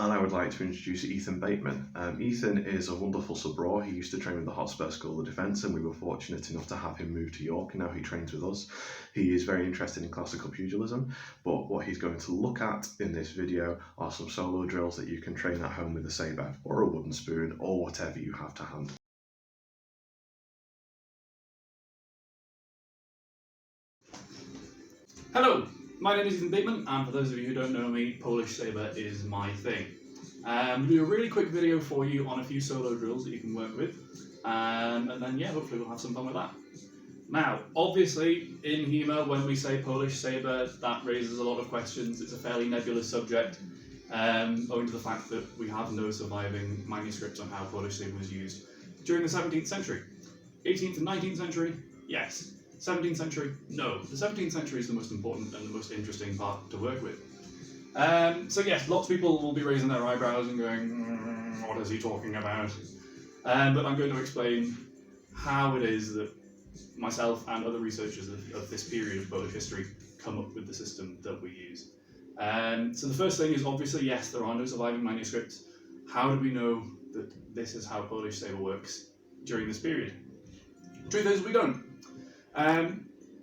And I would like to introduce Ethan Bateman. Ethan is a wonderful sub-raw. He used to train with the Hotspur School of Defence, and we were fortunate enough to have him move to York, and now he trains with us. He is very interested in classical pugilism, but what he's going to look at in this video are some solo drills that you can train at home with a sabre, or a wooden spoon, or whatever you have to hand. Hello, my name is Ethan Bateman, and for those of you who don't know me, Polish Sabre is my thing. We'll do a really quick video for you on a few solo drills that you can work with, and then yeah, hopefully we'll have some fun with that. Now, obviously, in HEMA, when we say Polish Sabre, that raises a lot of questions. It's a fairly nebulous subject, owing to the fact that we have no surviving manuscripts on how Polish Sabre was used during the 17th century. 18th and 19th century, yes. 17th century, no. The 17th century is the most important and the most interesting part to work with. So yes, lots of people will be raising their eyebrows and going, what is he talking about? But I'm going to explain how it is that myself and other researchers of this period of Polish history come up with the system that we use. So the first thing is, obviously, yes, there are no surviving manuscripts. How do we know that this is how Polish Sabre works during this period? Truth is, we don't.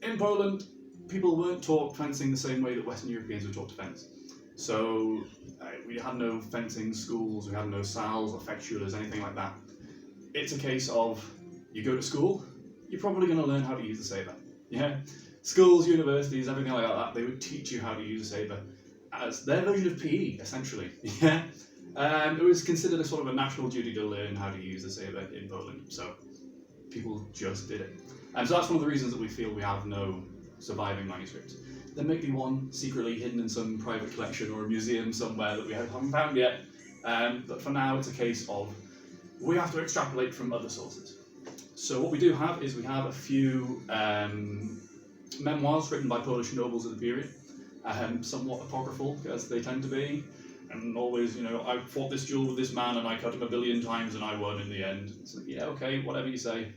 In Poland, people weren't taught fencing the same way that Western Europeans were taught to fence. So we had no fencing schools, we had no salles or fectulas, anything like that. It's a case of, you go to school, you're probably going to learn how to use the sabre. Yeah? Schools, universities, everything like that, they would teach you how to use a sabre as their version of PE, essentially. Yeah? It was considered a sort of a national duty to learn how to use the sabre in Poland, so people just did it. So that's one of the reasons that we feel we have no surviving manuscripts. There may be one secretly hidden in some private collection or a museum somewhere that we haven't found yet, but for now it's a case of we have to extrapolate from other sources. So what we do have is we have a few memoirs written by Polish nobles of the period, somewhat apocryphal as they tend to be, and always, you know, I fought this duel with this man and I cut him 1 billion times and I won in the end. So yeah, okay, whatever you say.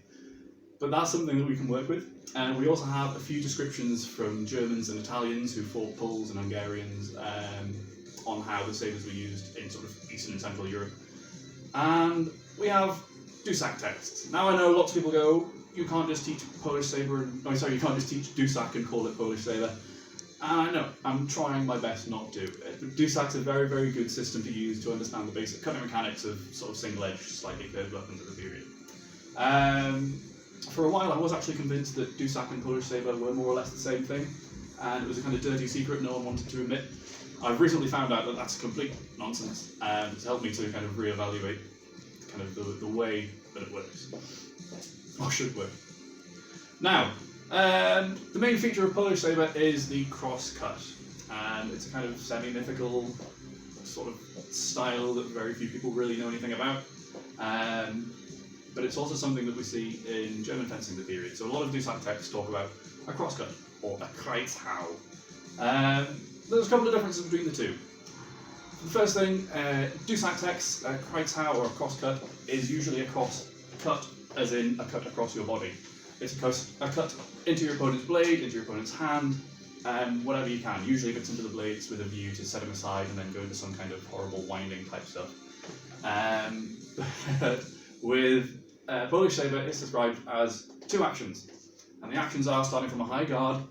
But that's something that we can work with. And we also have a few descriptions from Germans and Italians who fought Poles and Hungarians on how the sabres were used in sort of Eastern and Central Europe. And we have Dusak texts. Now I know lots of people go, you can't just teach Polish Sabre, you can't just teach Dusak and call it Polish Sabre. And I know, I'm trying my best not to. Dusak's a very, very good system to use to understand the basic cutting mechanics of sort of single-edged, slightly curved weapons of the period. For a while I was actually convinced that Dusak and Polish Sabre were more or less the same thing, and it was a kind of dirty secret no one wanted to admit. I've recently found out that that's complete nonsense, and it's helped me to kind of reevaluate kind of the way that it works, or should work. Now, the main feature of Polish Sabre is the crosscut, and it's a kind of semi-mythical sort of style that very few people really know anything about. But it's also something that we see in German fencing of the period. So a lot of Dusak texts talk about a crosscut, or a Kreuzhau. There's a couple of differences between the two. The first thing, Dusak texts, a Kreuzhau or a crosscut is usually a crosscut, as in a cut across your body. It's a cut into your opponent's blade, into your opponent's hand, whatever you can. Usually if it's into the blades with a view to set him aside and then go into some kind of horrible winding type stuff. With Polish Sabre, it's described as 2 actions, and the actions are, starting from a high guard,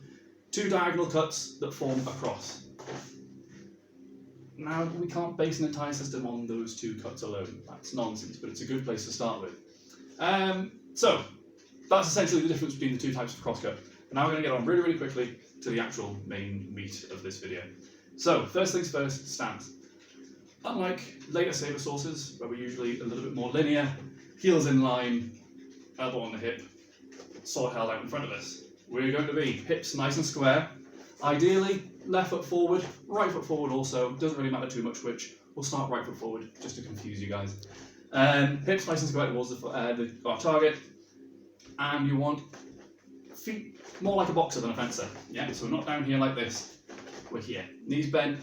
2 diagonal cuts that form a cross. Now, we can't base an entire system on those 2 cuts alone. That's nonsense, but it's a good place to start with. So, that's essentially the difference between the 2 types of crosscut. But now we're going to get on really, really quickly to the actual main meat of this video. So, first things first, stance. Unlike later Sabre sources, where we're usually a little bit more linear, heels in line, elbow on the hip, sword held out in front of us, we're going to be hips nice and square. Ideally, left foot forward, right foot forward also, doesn't really matter too much which. We'll start right foot forward, just to confuse you guys. Hips nice and square towards our target, and you want feet more like a boxer than a fencer. Yeah, so we're not down here like this, we're here. Knees bent,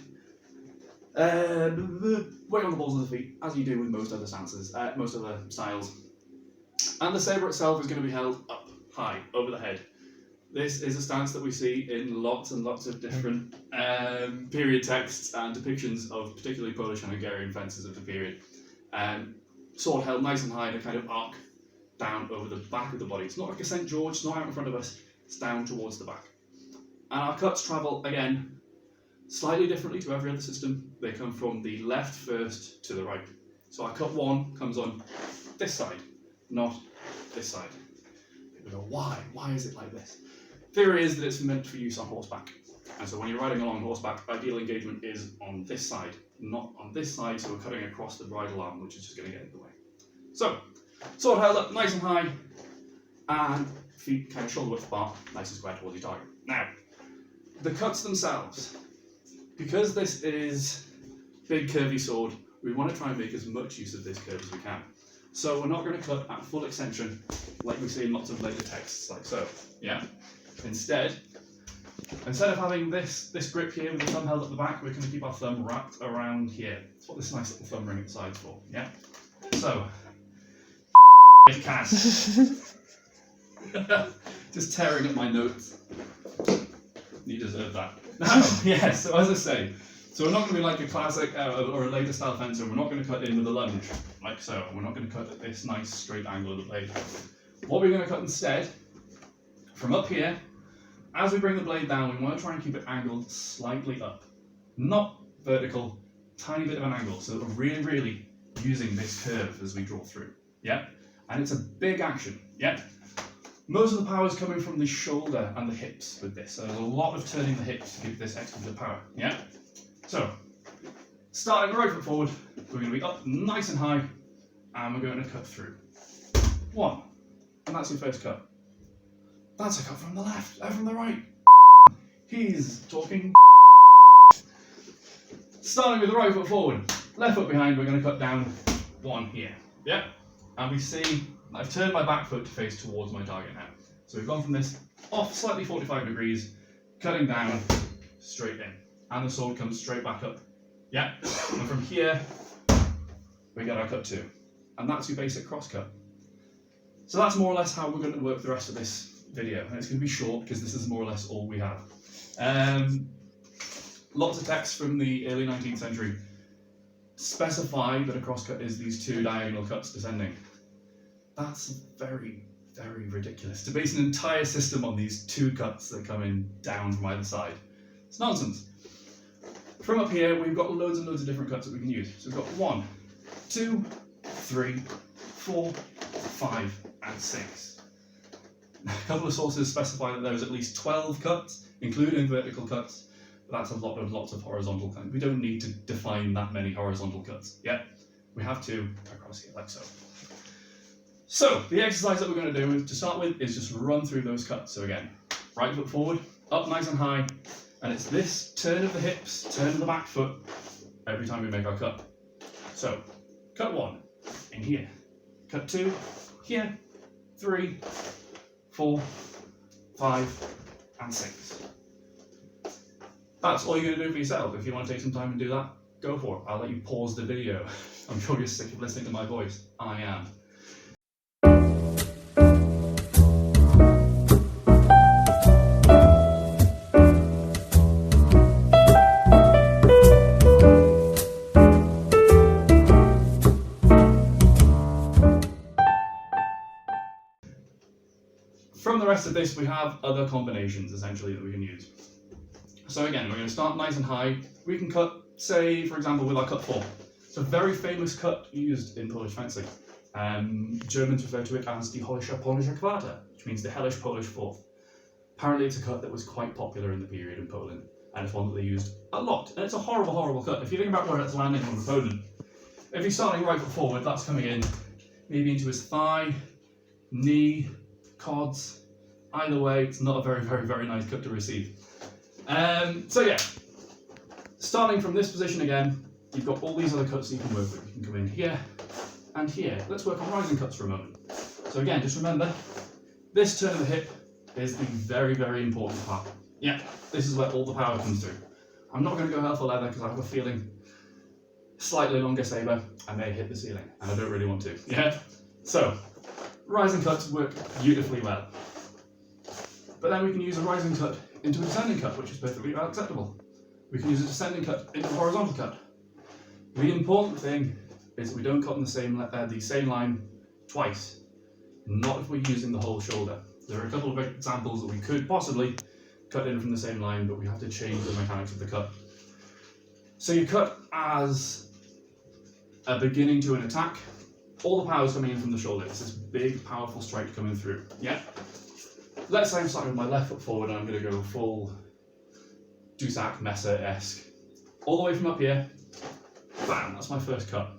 weight on the balls of the feet, as you do with most other stances, most other styles. And the sabre itself is going to be held up high, over the head. This is a stance that we see in lots and lots of different period texts and depictions of particularly Polish and Hungarian fences of the period. Sword held nice and high in a kind of arc down over the back of the body. It's not like a St. George, it's not out in front of us, it's down towards the back. And our cuts travel, again, slightly differently to every other system. They come from the left first to the right. So our cut 1 comes on this side, not this side. People go, why? Why is it like this? Theory is that it's meant for use on horseback. And so when you're riding along horseback, ideal engagement is on this side, not on this side, so we're cutting across the bridle arm, which is just going to get in the way. So, sword held up nice and high, and feet kind of shoulder width apart, nice and square towards your target. Now, the cuts themselves, because this is big curvy sword, we want to try and make as much use of this curve as we can. So we're not going to cut at full extension like we see in lots of later texts, like so. Yeah. Instead of having this grip here with the thumb held at the back, we're going to keep our thumb wrapped around here. That's what this nice little thumb ring at the side's for. Yeah. So, cast. Just tearing up my notes. You deserve that. Now, yes. So as I say, so we're not going to be like a classic or a later style fencer. We're not going to cut in with a lunge like so. We're not going to cut at this nice straight angle of the blade. What we're going to cut instead, from up here, as we bring the blade down, we want to try and keep it angled slightly up. Not vertical, tiny bit of an angle, so that we're really, really using this curve as we draw through. Yeah? And it's a big action. Yeah? Most of the power is coming from the shoulder and the hips with this. So there's a lot of turning the hips to give this extra bit of power. Yeah? So, starting the right foot forward, we're going to be up nice and high, and we're going to cut through. 1. And that's your first cut. That's a cut from the left, from the right. He's talking. Starting with the right foot forward, left foot behind, we're going to cut down 1 here. Yep. And we see, I've turned my back foot to face towards my target now. So we've gone from this off slightly 45 degrees, cutting down, straight in. And the sword comes straight back up. Yeah. And from here, we get our cut 2. And that's your basic cross cut. So that's more or less how we're going to work the rest of this video, and it's going to be short because this is more or less all we have. Lots of texts from the early 19th century specify that a crosscut is these 2 diagonal cuts descending. That's very, very ridiculous. To base an entire system on these 2 cuts that come in down from either side. It's nonsense. From up here, we've got loads and loads of different cuts that we can use. So we've got 1, 2, 3, 4, 5, and 6. A couple of sources specify that there's at least 12 cuts, including vertical cuts, but that's lots of horizontal cuts. We don't need to define that many horizontal cuts. Yeah, we have 2 across here, like so. So, the exercise that we're going to do to start with is just run through those cuts. So again, right foot forward, up nice and high, and it's this turn of the hips, turn of the back foot, every time we make our cut. So, cut 1, in here. Cut 2, here. 3, 4, 5, and 6. That's all you're going to do for yourself. If you want to take some time and do that, go for it. I'll let you pause the video. I'm sure you're sick of listening to my voice. I am. From the rest of this, we have other combinations, essentially, that we can use. So again, we're going to start nice and high. We can cut, say, for example, with our cut 4. It's a very famous cut used in Polish fencing. Germans refer to it as the Höllische Polnische Quarter, which means the hellish Polish 4th. Apparently it's a cut that was quite popular in the period in Poland, and it's one that they used a lot. And it's a horrible, horrible cut. If you think about where it's landing on an opponent, if he's starting right foot forward, that's coming in maybe into his thigh, knee, cods. Either way, it's not a very, very, very nice cut to receive. So yeah, starting from this position again, you've got all these other cuts that you can work with. You can come in here and here. Let's work on rising cuts for a moment. So again, just remember, this turn of the hip is the very, very important part. Yeah, this is where all the power comes through. I'm not going to go hell for leather because I have a feeling slightly longer sabre, I may hit the ceiling, and I don't really want to. Yeah, so rising cuts work beautifully well. But then we can use a rising cut into a descending cut, which is perfectly acceptable. We can use a descending cut into a horizontal cut. The important thing is that we don't cut on the same line twice. Not if we're using the whole shoulder. There are a couple of examples that we could possibly cut in from the same line, but we have to change the mechanics of the cut. So you cut as a beginning to an attack. All the power's coming in from the shoulder. It's this big, powerful strike coming through. Yeah? Let's say I'm starting with my left foot forward and I'm going to go full Dusak Messer-esque. All the way from up here, bam, that's my first cut.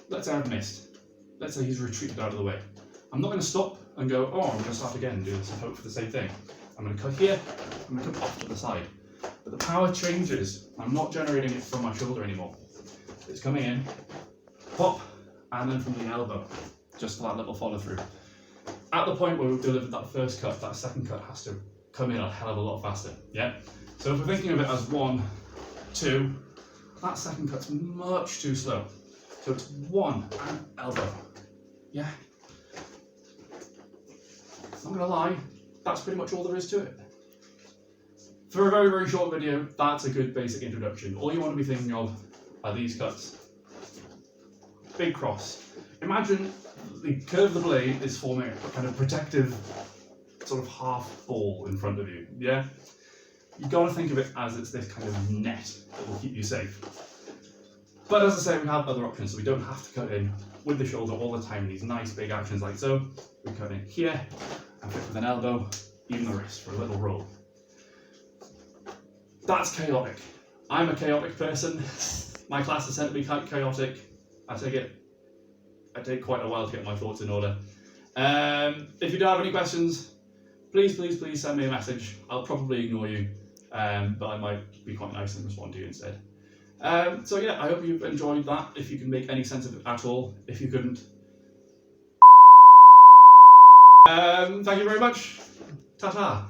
Let's say I've missed. Let's say he's retreated out of the way. I'm not going to stop and go, oh, I'm going to start again and do this and hope for the same thing. I'm going to cut here, I'm going to come off to the side. But the power changes. I'm not generating it from my shoulder anymore. It's coming in, pop, and then from the elbow, just for that little follow through. At the point where we've delivered that first cut, that second cut has to come in a hell of a lot faster, yeah? So if we're thinking of it as 1, 2, that second cut's much too slow. So it's 1 and elbow, yeah? Not gonna lie, that's pretty much all there is to it. For a very, very short video, that's a good basic introduction. All you want to be thinking of are these cuts. Big cross. Imagine the curve of the blade is forming a kind of protective sort of half ball in front of you, yeah? You've got to think of it as it's this kind of net that will keep you safe. But as I say, we have other options, so we don't have to cut in with the shoulder all the time in these nice big actions like so. We cut in here, and fit with an elbow, even the wrist for a little roll. That's chaotic. I'm a chaotic person. My classes tend to be quite chaotic. I take quite a while to get my thoughts in order. If you do have any questions, please send me a message. I'll probably ignore you, but I might be quite nice and respond to you instead. So yeah, I hope you've enjoyed that. If you can make any sense of it at all. If you couldn't, thank you very much. Ta-ta.